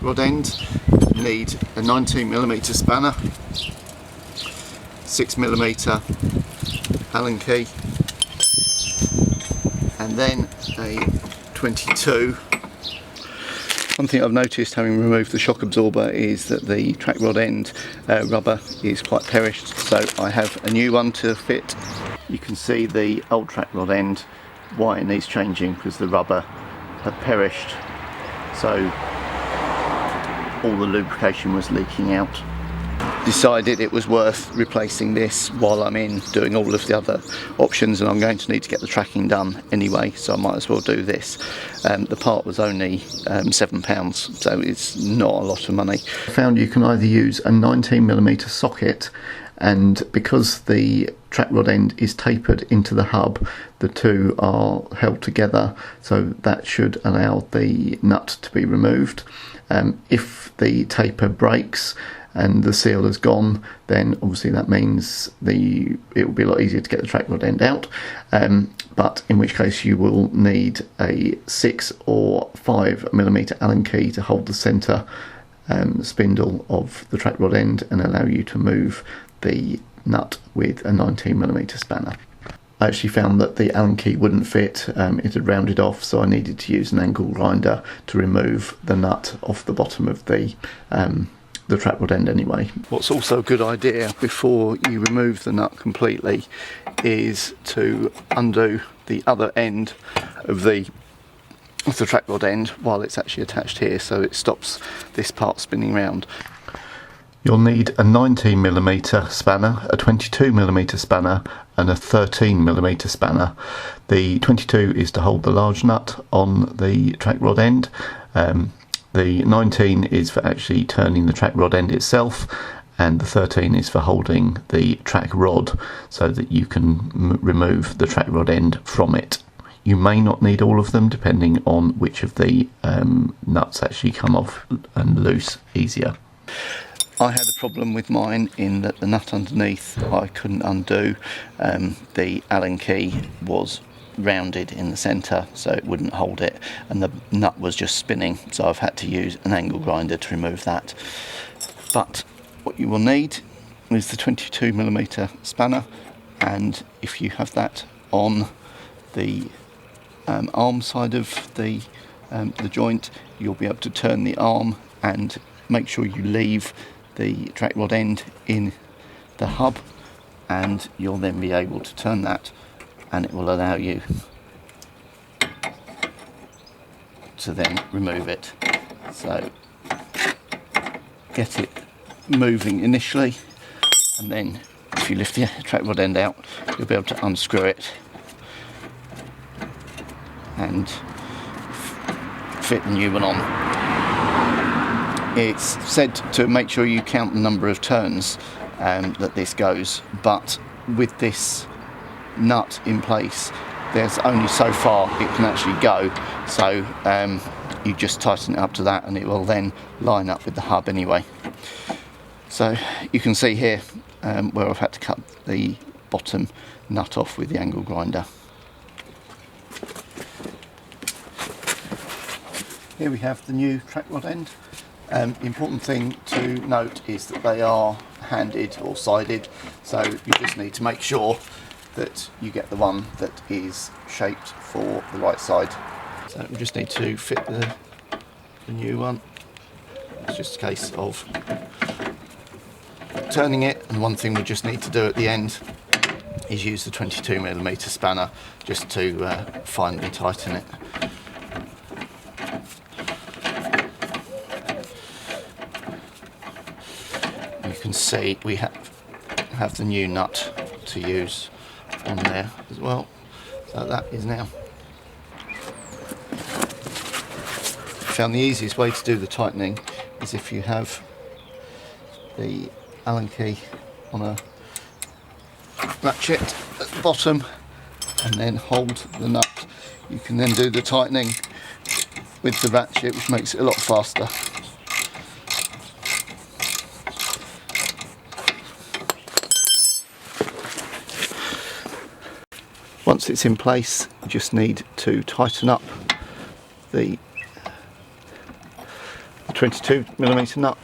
rod end, you need a 19mm spanner, 6mm Allen key, and then a 22. One thing I've noticed having removed the shock absorber is that the track rod end rubber is quite perished, so I have a new one to fit. You can see the old track rod end, why it needs changing, because the rubber had perished, so all the lubrication was leaking out. Decided it was worth replacing this while I'm in doing all of the other options, and I'm going to need to get the tracking done anyway, so I might as well do this. The part was only £7, so it's not a lot of money. I found you can either use a 19mm socket, and because the track rod end is tapered into the hub, the two are held together, so that should allow the nut to be removed. If the taper breaks and the seal has gone, then obviously that means it will be a lot easier to get the track rod end out, but in which case you will need a 6 or 5mm Allen key to hold the centre spindle of the track rod end and allow you to move the nut with a 19mm spanner. I actually found that the Allen key wouldn't fit, it had rounded off, so I needed to use an angle grinder to remove the nut off the bottom of the track rod end anyway. What's also a good idea before you remove the nut completely is to undo the other end of the track rod end while it's actually attached here, so it stops this part spinning round. You'll need a 19mm spanner, a 22mm spanner and a 13mm spanner. The 22 is to hold the large nut on the track rod end. The 19 is for actually turning the track rod end itself, and the 13 is for holding the track rod so that you can remove the track rod end from it. You may not need all of them depending on which of the nuts actually come off and loose easier. I had a problem with mine in that the nut underneath I couldn't undo. The Allen key was rounded in the centre, so it wouldn't hold it, and the nut was just spinning, so I've had to use an angle grinder to remove that. But what you will need is the 22mm spanner, and if you have that on the arm side of the joint, you'll be able to turn the arm and make sure you leave the track rod end in the hub, and you'll then be able to turn that, and it will allow you to then remove it. So get it moving initially, and then if you lift the track rod end out, you'll be able to unscrew it and fit the new one on. It's said to make sure you count the number of turns that this goes, but with this nut in place, there's only so far it can actually go, so you just tighten it up to that and it will then line up with the hub anyway. So you can see here where I've had to cut the bottom nut off with the angle grinder. Here we have the new track rod end. The important thing to note is that they are handed or sided, so you just need to make sure that you get the one that is shaped for the right side. So we just need to fit the new one. It's just a case of turning it, and one thing we just need to do at the end is use the 22mm spanner just to finely tighten it. You can see we have the new nut to use on there as well, so that is now. I found the easiest way to do the tightening is if you have the Allen key on a ratchet at the bottom and then hold the nut. You can then do the tightening with the ratchet, which makes it a lot faster. Once it's in place, you just need to tighten up the 22mm nut.